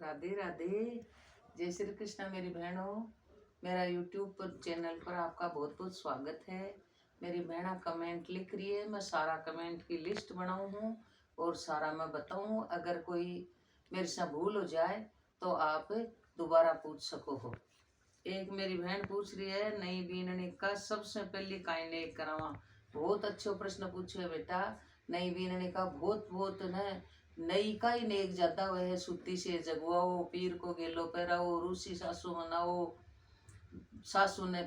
राधे राधे। जय श्री कृष्णा मेरी बहनों। मेरा यूट्यूब पर चैनल पर आपका बहुत बहुत स्वागत है। मेरी बहना कमेंट लिख रही है, मैं सारा कमेंट की लिस्ट बनाऊँ हूँ और सारा मैं बताऊँ। अगर कोई मेरे से भूल हो जाए तो आप दोबारा पूछ सको हो। एक मेरी बहन पूछ रही है नई बीनने का सबसे पहले काई ने करावा। बहुत अच्छो प्रश्न पूछे है बेटा। नई बीनने का बहुत बहुत न नई का ही नेक ज्यादा वह सूती से जगवाओ, पीर को गेलो पहराओ, रूसी सासू मनाओ, सासू ने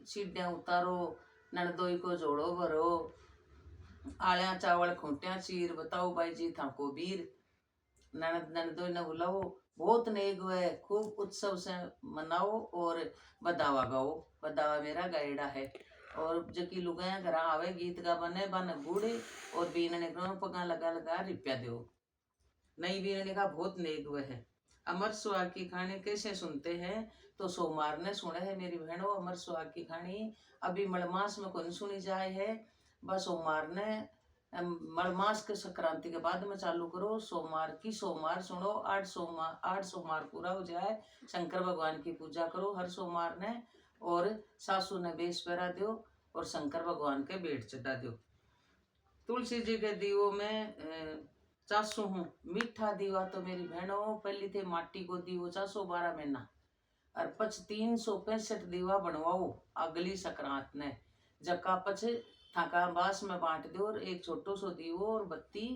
सीढ़ियां उतारो, ननदोई को जोड़ो भरो, आलिया चावल खूंटिया चीर, बताओ भाई जी थाको बीर, ननद ननदोई ने बुलाओ। बहुत नेक है, खूब उत्सव से मनाओ और बदावा गाओ। बदावा मेरा गायड़ा है। और जकी लुगाया घर आवे गीत गा बने बन बूढ़े और बीनने पगा लगा लगा रिप्या दो। नई बीनने का बहुत नेक हुए है। अमर सुहाग की कहानी कैसे सुनते हैं तो सोमवार ने सुने है मेरी बहनों। अमर सुहाग की कहानी अभी मलमास में कौन सुनी जाए है, बस सोमवार ने मलमास के संक्रांति के बाद में चालू करो। सोमवार की सोमवार सुनो, 8 सोमवार पूरा हो जाए, शंकर भगवान की पूजा करो हर सोमवार ने। और सासू ने बेस पहरा दो और शंकर भगवान के बेट चढ़ा दो। तुलसी जी के दीवों में चासू हूँ मीठा दीवा तो मेरी बहनों पहली थे माटी को दीवो 412 महीना और 365 दीवा बनवाओ अगली संक्रांत ने। जक्का पछ थाका बास में बांट दो और एक छोटो सो दीवो और बत्ती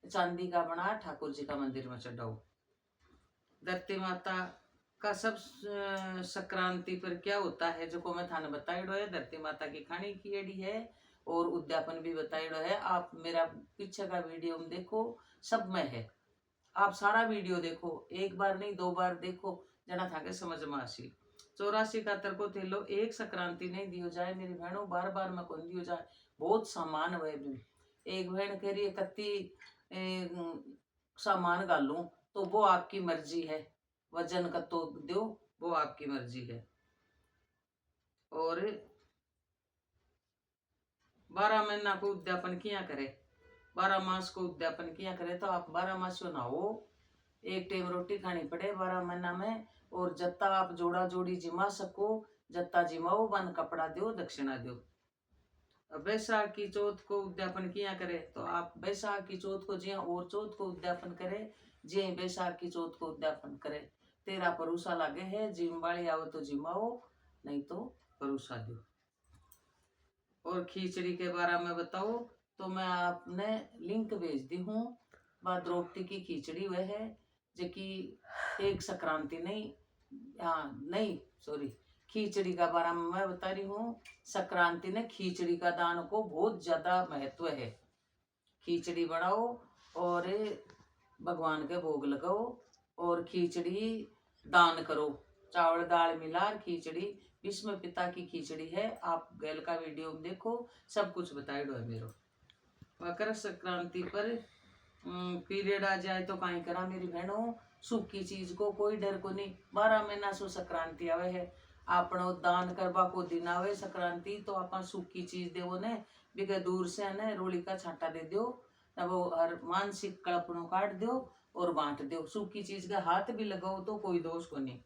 चांदी का बना ठाकुर जी का मंदिर में चढ़ाओ। धरती माता का सब संक्रांति पर क्या होता है जो को मैं थाने बताइडो है। धरती माता की खानी की है और उद्यापन भी बताइडो है। आप मेरा पीछे का वीडियो में देखो, सब में है। आप सारा वीडियो देखो, एक बार नहीं 2 बार देखो, जना था के समझ में आसी। 84 का तर्को थे लो एक संक्रांति नहीं दियो जाए मेरी बहनों, बार बार में कौन दियो जाए, बहुत सामान वह भी। एक बहन कह रही है कत्ती सामान गालू तो वो आपकी मर्जी है, वजन का तो दो वो आपकी मर्जी है। और 12 महीना को उद्यापन किया करे, 12 मास को उद्यापन किया करे तो आप 12 मास नहाओ, एक टाइम रोटी खानी पड़े 12 महीना में। और जत्ता आप जोड़ा जोड़ी जिमा सको जत्ता जिमाओ, बन कपड़ा दो दक्षिणा दो। बैसाख की चौथ को उद्यापन किया करे तो आप बैसाख की चौथ को जिया और चौथ को उद्यापन करे, जे बैसाख की चौथ को उद्यापन करे। तेरा परूसा लागे है, जिम वाली आओ तो जिमाओ नहीं तो परूसा दो। और खिचड़ी के बारे में बताओ तो मैं आपने लिंक भेज दी हूँ। द्रौपदी की खिचड़ी वह है जो कि एक संक्रांति नहीं, हाँ नहीं सॉरी, खिचड़ी का बारे में मैं बता रही हूँ। संक्रांति ने खिचड़ी का दान को बहुत ज्यादा महत्व है। खिचड़ी बनाओ और भगवान के भोग लगाओ और खिचड़ी दान करो। चावल दाल मिला खिचड़ी विष्णु पिता की खिचड़ी है। आप गैल का वीडियो में देखो, सब कुछ बताइडो है मेरो। मकर संक्रांति पर पीरियड आ जाए तो काई करा मेरी बहनों, सूखी चीज को कोई डर को नहीं। 12 महीना सो संक्रांति आवे है, आपनो दान करवा को दिन आवे संक्रांति तो आप सूखी चीज देवो ने बिके दूर से ने रोली का छांटा दे दो, तब वो हर मानसिक कल्पनों काट दो और बांट दो। सूखी चीज का हाथ भी लगाओ तो कोई दोष को नहीं।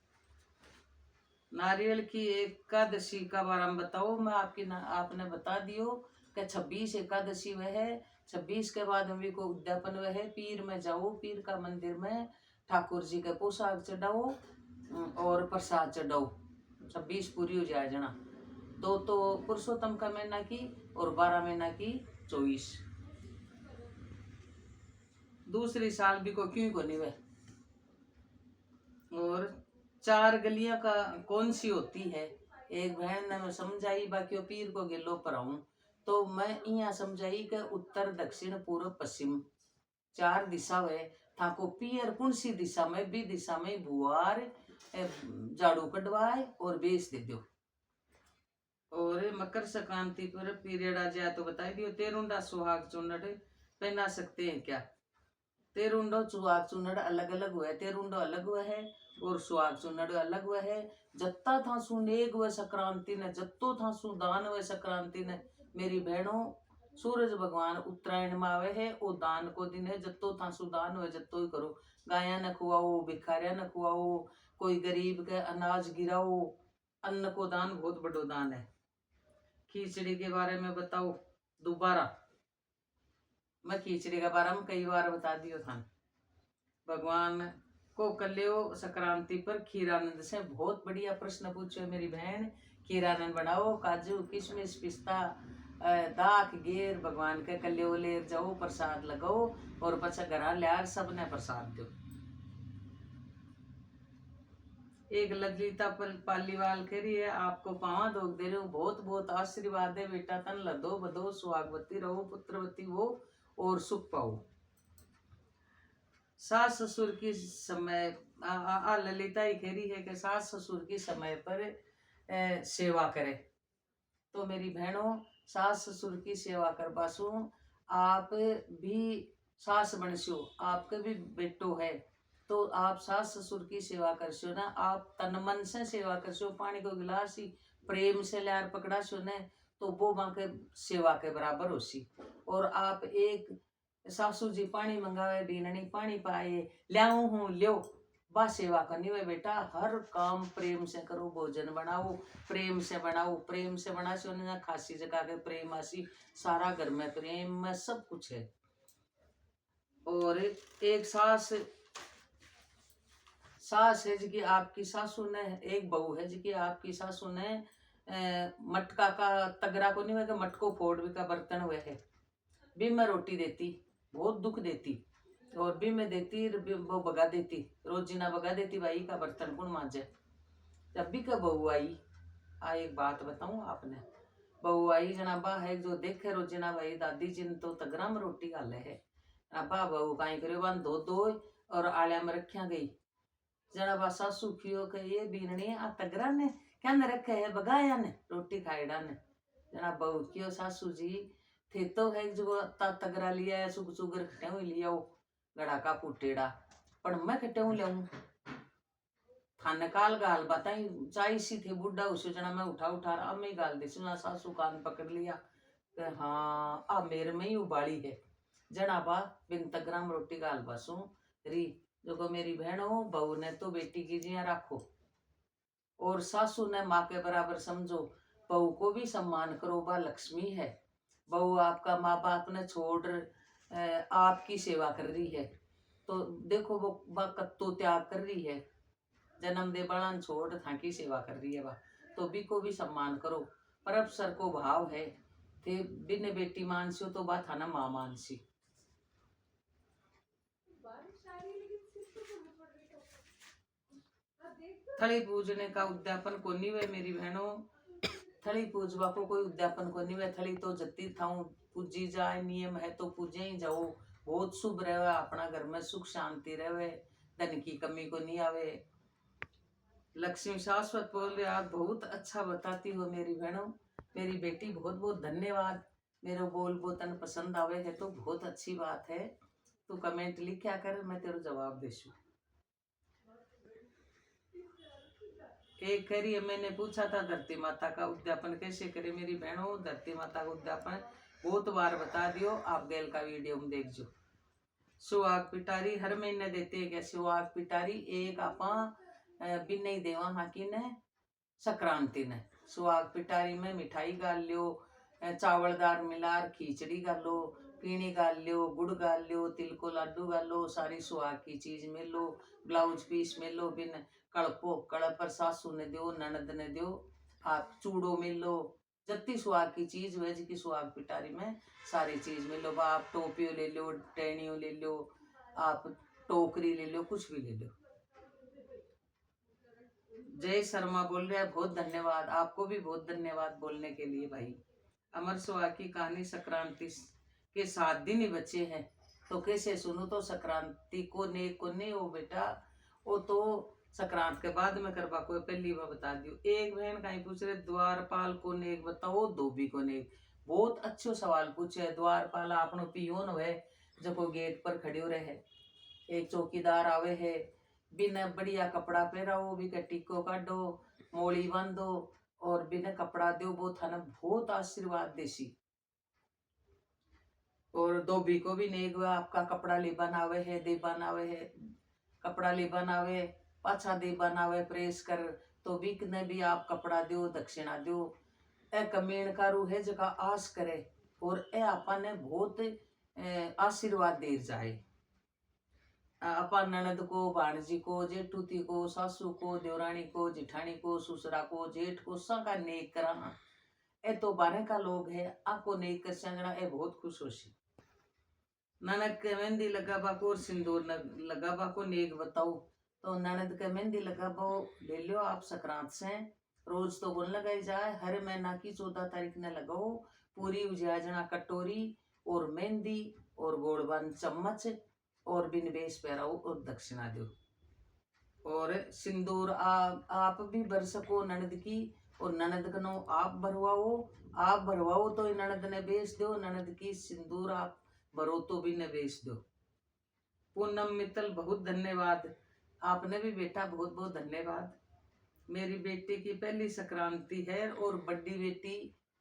नारियल की एकादशी का बारे में बताओ, मैं आपने बता दियो कि 26 एकादशी वह है। 26 के बाद में भी को उद्यापन वह है। पीर में जाओ, पीर का मंदिर में ठाकुर जी के पोशाक चढ़ाओ और प्रसाद चढ़ाओ। 26 पूरी हो जाए जना। दो तो पुरुषोत्तम का महीना की और 12 महीना की 24। दूसरी साल भी को क्यों को नहीं वह। और 4 गलियां का कौन सी होती है, एक बहन ने मैं समझाई, बाकी पीर को गेलो पर आऊं तो मैं यहाँ समझाई कि उत्तर दक्षिण पूर्व पश्चिम 4 दिशा है। थाको पियर कौन सी दिशा में भी दिशा में बुआर झाड़ू कटवाए और बेच दे दो। और मकर संक्रांति पर पीरियड आ जाए तो बताई दियो। तेरुंडा सुहाग चुन्नट पहना सकते हैं क्या? तेरुंडो सुहाग चुन्नट अलग अलग हुआ है। तेरुंडो अलग हुआ है और सुहाग चुन्नट अलग हुआ है। जत्ता था सुनेग व संक्रांति ने, जत्तो था सुदान व संक्रांति ने मेरी बहनों। सूरज भगवान उत्तरायण में आवे है, वो दान को दिन है। जत्तो था सुदान व जत्तो ही करो। गाया न खुआओ, भिखारिया न खुआओ, कोई गरीब के अनाज गिराओ। अन्न को दान बहुत बड़ो दान है। खिचड़ी के बारे में बताओ दोबारा, मैं खिचड़ी के बारे में कई बार बता दियो था। भगवान को कल्यो संक्रांति पर खीरानंद से बहुत बढ़िया प्रश्न पूछो मेरी बहन। खीरानंद बनाओ, काजू किशमिश पिस्ता दाख गेर भगवान के कल्यो ले जाओ, प्रसाद लगाओ और पचा घर लियार सबने प्रसाद दो। एक ललिता पालीवाल कह रही है, आपको पावा दोग दे रहे हो, बहुत बहुत आशीर्वाद है बेटा, तन लदो बदो सुहागवती रहो, पुत्रवती हो और सुख पाओ। सास ससुर की समय ललिता ही कह रही है कि सास ससुर की समय पर सेवा करे। तो मेरी बहनों, सास ससुर की सेवा कर पासू, आप भी सास बनसो, आपके भी बेटो है तो आप सास ससुर की सेवा करसो ना, आप तन मन से सेवा करसो। पानी को गिलास ही प्रेम से लार पकड़ासो ने तो वो माँ के सेवा के बराबर होसी। और आप एक सासू जी पानी मंगावे, बीननी पानी पाए, ल्याऊ हूँ ल्यो, बा सेवा करनी है बेटा। हर काम प्रेम से करो, भोजन बनाओ प्रेम से बनाओ, प्रेम से बना से उन्हें खासी जगह के प्रेम आसी, सारा घर में प्रेम में सब कुछ है। और एक सास है जी की आपकी सासू ने, एक बहू है जी की आपकी सासू ने मटका का तगड़ा को नहीं हुआ, मटको फोड़ भी का बर्तन हुए है, भी मैं रोटी देती, बहुत दुख देती, और भी मैं देती वो भगा देती, रोजीना भगा देती, भाई का बर्तन कौन मांजे। जब भी का बहू आई, एक बात बताऊं आपने, बहू आई जनाबा है जो देखे रोजीना भाई दादी जी ने तो तगरा में रोटी गाले है, अबा बहू काई करे बन धो दो और आलिया में रखिया गई। जनाबा सासू खियो के ये बीननी आ तगरा ने क्या न रखे है, बगाया ने रोटी खाईडा ने। जना बहू कियो सासू जी थे तो है जो तगरा लिया है, सुग सुगर खटे लिया गड़ा का फूटेड़ा, पर मैं खटे ले थाने काल गाल बताई चाई सी थे बुढ़ा उसे जना मैं उठा अब मैं गाल दी सुना, सासू कान पकड़ लिया, हाँ आ मेरे में ही उबाली है। जना बा बिन तगराम रोटी गाल बासू री, जो को मेरी बहन हो, बहू ने तो बेटी की जिया राखो और सासू ने माँ के बराबर समझो, बहू को भी सम्मान करो, बा लक्ष्मी है। बहू आपका माँ बाप ने छोड़ आपकी सेवा कर रही है, तो देखो वो बा कत्तो त्याग कर रही है, जन्म दे बड़ान छोड़ थाकी सेवा कर रही है बा, तो भी को भी सम्मान करो। पर अब सर को भाव है थे बिन बेटी मानसी हो तो बा थाना माँ मानसी। थली पूजने का उद्यापन को नहीं वे मेरी बहनों, थली पूजवा को कोई उद्यापन को नहीं वे, थली तो जती थाऊ पूजी जाए, नियम है तो पूजे ही जाओ, बहुत शुभ रहे, अपना घर में सुख शांति रहे, धन की कमी को नहीं आवे। लक्ष्मी शाश्वत बोल रहे, आप बहुत अच्छा बताती हो मेरी बहनों, मेरी बेटी बहुत बहुत धन्यवाद। मेरे बोल बोतन पसंद आवे है तो बहुत अच्छी बात है, तू कमेंट लिखा कर, मैं तेरे जवाब देशू। एक करी है, मैंने पूछा था धरती माता का उद्यापन कैसे करे मेरी बहनों, धरती माता का उद्यापन बहुत बार बता दियो, आप गैल का वीडियो में देख जो। सुहाग पिटारी हर महीने देते हैं क्या, सुहाग पिटारी एक आपा भी नहीं देवा हाँ की ने संक्रांति ने, सुहाग पिटारी में मिठाई गाल लियो, चावल दाल मिलार खिचड़ी गाल लो, पीनी गाल लियो, गुड़ गाल लियो, तिल को लड्डू गाल लो, सारी सुहाग की चीज मिल लो, ब्लाउज पीस मिल लो, बिन कड़पो कड़ पर सासू ने दो ननद ने दो, आप चूड़ो मिल लो, जत्ती सुहाग की चीज वेज की सुहाग पिटारी में सारी चीज मिल लो। आप टोपियो ले लो, टेनियो ले लो, आप टोकरी ले लो, कुछ भी ले लो। जय शर्मा बोल रहे हैं, बहुत धन्यवाद, आपको भी बहुत धन्यवाद बोलने के लिए भाई। अमर सुहाग की कहानी संक्रांति के 7 दिन ही बचे हैं, तो कैसे सुनो, तो संक्रांति को नहीं हो बेटा, वो तो संक्रांत के बाद में करवा को पहली बार बता दियो। एक बहन कहीं पूछ रहे द्वारपाल को नेक बताओ, धोबी को नेक, बहुत अच्छो सवाल पूछे। द्वारपाल आपनो पियोन है जो को गेट पर खड़े रहे, एक चौकीदार आवे है, बिना बढ़िया कपड़ा पहराओ, भी का टिको काटो, मोली बांधो और बिना कपड़ा दो, वो थाना बहुत आशीर्वाद देसी। और धोबी को भी नेक आपका कपड़ा ले बनावे है, दे बनावे है, कपड़ा ले बनावे पाछा दे बनावे प्रेस कर तो बिक ने भी आप कपड़ा दो दक्षिणा दो। ए कमीण कारू है जका आस करे और ए आपा ने बहुत आशीर्वाद दे जाए। अपा ननद को भाणजी को जेठूती को सासू को देवरानी को जिठानी को ससुरा को जेठ को सबका नेक करा। ए तो बारे का लोग है आको नेक कर संगना ए बहुत खुश होशी। ननद के मेहंदी लगाबा को और सिंदूर लगाबा को नेक बताओ तो ननद के मेहंदी लगाबो ले लो आप संक्रांत से रोज तो गुण लगाई जाए हर महीना की 14 तारीख ने लगाओ पूरी उजाजना कटोरी और मेहंदी और गोड़बंद चम्मच और बिन बेस पहराओ और दक्षिणा दो और सिंदूर आप भी भर सको ननद की और ननद कनो आप भरवाओ तो ननद ने बेच दो ननद की सिंदूर आप भरो तो भी ने बेच दो। पूनम मित्तल बहुत धन्यवाद आपने भी बेटा बहुत बहुत धन्यवाद। मेरी बेटी की पहली संक्रांति है और बड़ी बेटी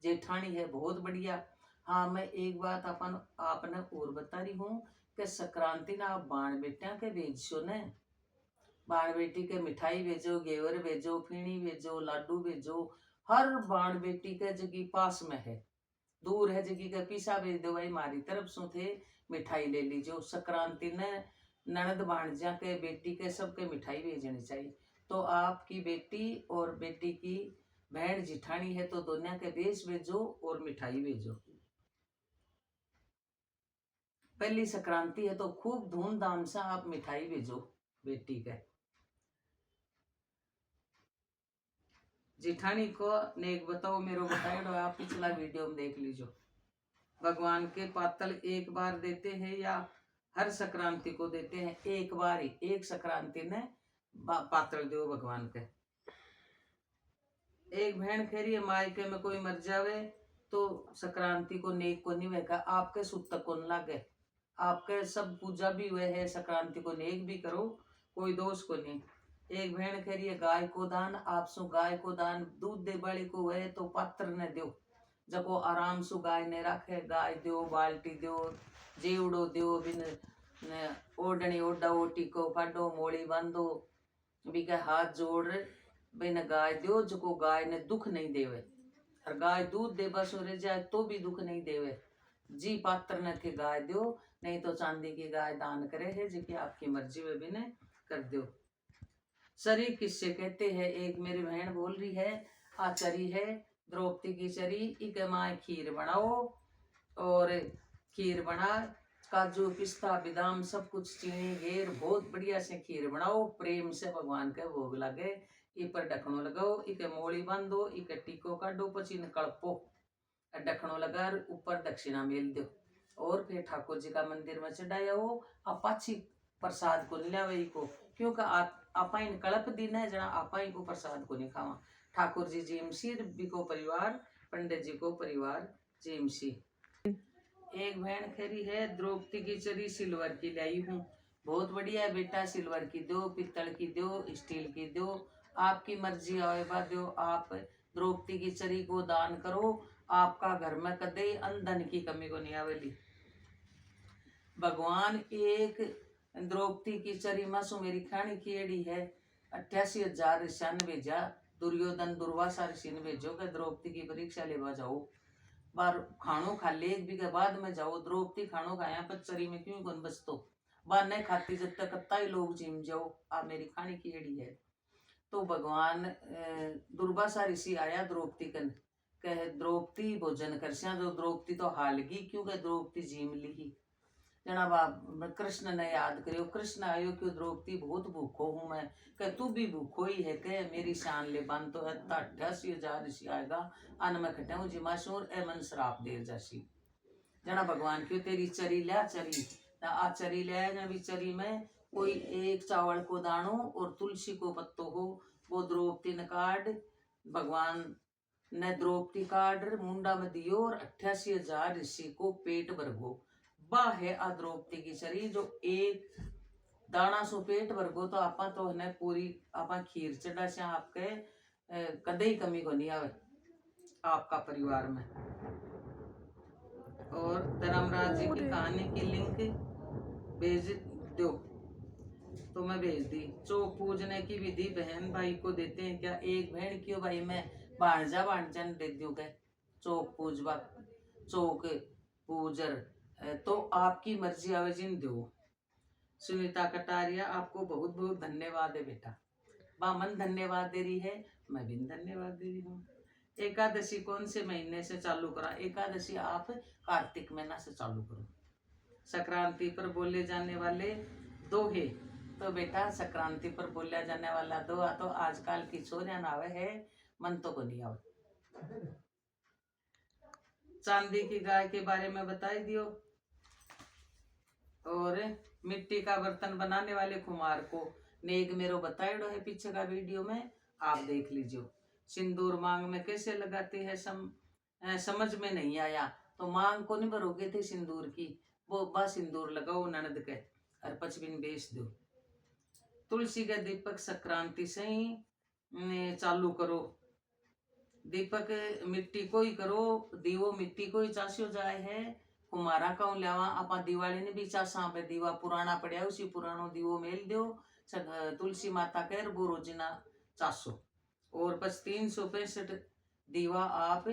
जेठानी है बहुत बढ़िया। हाँ मैं एक बात आपने और बता रही हूँ कि संक्रांति ना आप बाण बेटिया के भेजो ने बाण बेटी के मिठाई भेजो घेवर भेजो फीणी भेजो लाडू भेजो हर बाण बेटी के जगी पास में है दूर है जगी के पीसा भेज दो भाई मारी तरफ सु थे मिठाई ले लीजो। संक्रांति ने ननद भाणजा के बेटी के सबके मिठाई भेजनी चाहिए तो आपकी बेटी और बेटी की बहन जिठानी है तो दोनों के बेच भेजो और मिठाई भेजो। पहली संक्रांति है तो खूब धूमधाम से आप मिठाई भेजो बेटी के। जिठानी को नेक बताओ मेरो बताओ आप पिछला वीडियो में देख लीजो। भगवान के पातल एक बार देते हैं या हर संक्रांति को देते हैं एक बार ही एक संक्रांति ने पातल दो भगवान के। एक बहन कह रही है मायके में कोई मर जावे तो संक्रांति को नेक को नहीं वेगा आपके सूतक को न लागे आपके सब पूजा भी हुए है संक्रांति को नेक भी करो कोई दोष को नहीं। एक बहन कह रही है गाय को दान आप सु गाय को दान दूध दे बड़ी को हुए तो पात्र ने दो जको आराम सु गाय ने रखे गाय दो बाल्टी दो जेवड़ो दो बिन ओढ़नी ओढ़ा ओटी को काटो मोड़ी बांधो बिके हाथ जोड़ बिन गाय दो जको गाय ने दुख नहीं देवे और गाय दूध दे बस रह जाए तो भी दुख नहीं देवे जी पात्र ने थे गाय दो नहीं तो चांदी की गाय दान करे है जी की आपकी मर्जी वे भी ने कर दो। चरी किससे कहते हैं एक मेरी बहन बोल रही है आ चरी है द्रौपदी की चरी इके माए खीर बनाओ और खीर बना काजू पिस्ता बादाम सब कुछ चीनी घेर बहुत बढ़िया से खीर बनाओ प्रेम से भगवान के भोग लगे पर ढकनो लगाओ इके मोड़ी बांधो इके टीको काटो पची कड़पो ढकनो लगा ऊपर दक्षिणा मेल दो और फिर ठाकुर जी का मंदिर में चढ़ाया हो आप पाछी प्रसाद को लियावे को क्योंकि आपा इन कल्प दिन है जना आपा को प्रसाद को नहीं खावा। ठाकुर जी जीमसी रब्बी को परिवार पंडित जी को परिवार जीमसी। एक बहन खरी है द्रौपदी की चरी सिल्वर की लाई हूँ बहुत बढ़िया है बेटा सिल्वर की दो पित्तल की दो स्टील की दो आपकी मर्जी आएगा दो आप द्रौपदी की चरी को दान करो आपका घर में कदे अंधन की कमी को नहीं आवेली। भगवान एक द्रौपदी की चरी मासु मेरी खानी खिएड़ी है 88,000 ऋषिया ने भेजा दुर्योधन दुर्वासा ऋषि ने भेजो के द्रौपदी की परीक्षा लेवा जाओ बार खानो खा ले एक भी के बाद में जाओ द्रौपदी खानो खाया पर चरी में क्यों कौन बसतो बार नहीं खाती जब तक कत्ता ही लोग जिम जाओ आप मेरी खानी खिएड़ी है। तो भगवान दुर्वासा ऋषि आया द्रौपदी कन कह द्रौपदी भोजन कर तो द्रौपदी तो हालगी क्योंकि द्रौपदी जिम ली जना कृष्ण ने याद करियो कृष्ण आयो क्यों द्रौपदी बहुत भूखो हूं मैं कह तू भी भूखो ही है कह मेरी शान ले बन तो 88,000 ऋषि आएगा अन में खटे हूँ जिमाशूर ए मन श्राप देर जासी जना भगवान क्यों तेरी चरी लिया चरी आ चरी लिया भी चरी में कोई एक चावल को दानो और तुलसी को पत्तो हो वो द्रौपदी ने काट भगवान ने द्रौपदी काट मुंडा में दियो और 88,000 ऋषि को पेट भरगो बा है आ द्रौपदी की शरीर जो एक दाना सो पेट भरगो तो आपा तो है पूरी आपा खीर चढ़ा से आपके कदे ही कमी को नहीं आवे आपका परिवार में। और धर्मराज जी की कहानी की लिंक भेज दो तो मैं भेज दी। चौक पूजने की विधि बहन भाई को देते हैं क्या? एक भेड़ क्यों भाई, मैं भांजा भांजन दे दूं क्या? चौक पूजवा, चौक पूजर तो आपकी मर्जी आवेजिन दो। सुनीता कटारिया, आपको बहुत बहुत धन्यवाद है बेटा। बामन धन्यवाद दे रही है, मैं भी धन्यवाद दे रही हूँ। एकादशी कौन से महीने से चालू करा? एकादशी आप कार्तिक महीना से चालू करो। संक्रांति पर बोले जाने वाले दोहे, तो बेटा संक्रांति पर बोला जाने वाला दोहा तो आजकल की छोरियां नावे है, मन तो को नहीं आवे। चांदी की गाय के बारे में बताई दियो। और मिट्टी का बर्तन बनाने वाले कुम्हार को नेक मेरो बताइडो है पीछे का वीडियो में, आप देख लीजिए। सिंदूर मांग में कैसे लगाते हैं समझ में नहीं आया तो मांग को नहीं भरोगे थे सिंदूर की, वो बा सिंदूर लगाओ ननद के और 55 बेच दो। तुलसी का दीपक संक्रांति से ही चालू करो। दीपक मिट्टी को ही करो, दीवो मिट्टी को ही चास्यो जाए है। कुमारा का लियावा आप दिवाली ने भी चासा पे दीवा पुराना पड़ा उसी पुरानो दीवो मेल दो तुलसी माता के वो रोजिना चासो। और बस 365 दीवा आप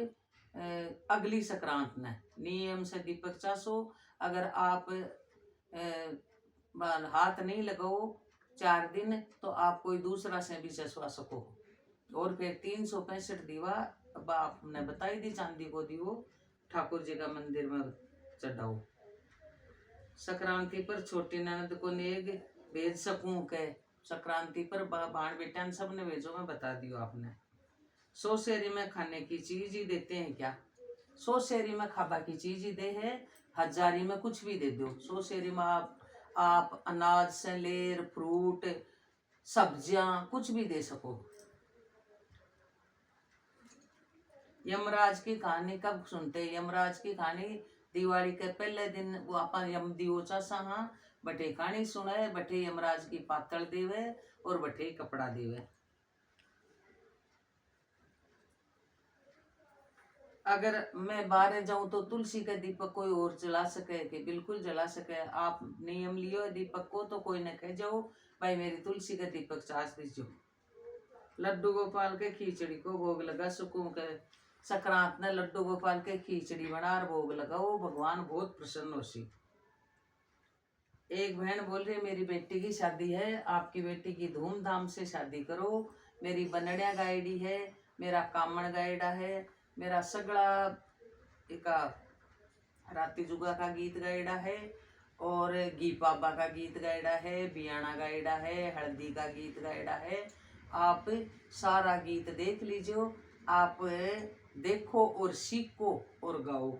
अगली संक्रांत ने नियम से दीपक चासो। अगर आप हाथ नहीं लगाओ 4 दिन तो आप कोई दूसरा से भी चसवा सको। और फिर 365 दीवा अब आपने बताई दी चांदी को दीवो ठाकुर जी का मंदिर में चढ़ाओ। संक्रांति पर छोटी ननद को नेग भेज सकूं के? संक्रांति पर भाण बेटा सब ने भेजो, मैं बता दियो आपने। 100 शेरी में खाने की चीज ही देते हैं क्या? 100 शेरी में खाबा की चीज ही दे है, हजारी में कुछ भी दे दो। 100 शेरी में आप अनाज से लेर फ्रूट सब्जियां कुछ भी दे सको। यमराज की कहानी कब सुनते हैं? यमराज की कहानी दिवाली के पहले दिन वो अपन यम दियो चासा हाँ बटे कहानी सुने, बटे यमराज की पातल देवे और बटे कपड़ा देवे। अगर मैं बाहर जाऊं तो तुलसी का दीपक कोई और जला सके कि? बिल्कुल जला सके। आप नियम लियो दीपक को तो कोई न कह जाओ भाई मेरी तुलसी का दीपक चास दीजियो। लड्डू गोपाल के खिचड़ी को भोग लगा सुकून के संक्रांत ने लड्डू गोपाल के खिचड़ी बना भोग लगाओ, भगवान बहुत प्रसन्न हो सी। एक बहन बोल रही मेरी बेटी की शादी है, आपकी बेटी की धूमधाम से शादी करो। मेरी बनड़िया गायडी है, मेरा कामण गायडा है, मेरा सगड़ा एक राती जुगा का गीत गायडा है और गी पाबा का गीत गायडा है, बियाना गायडा है, हल्दी का गीत गायडा है। आप सारा गीत देख लीजिए, आप देखो और सीखो और गाओ।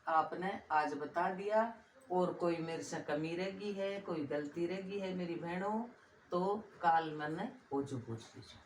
आपने आज बता दिया। और कोई मेरे से कमी रहेगी है, कोई गलती रहेगी है मेरी बहनों तो काल मैंने पूछ लीजिए।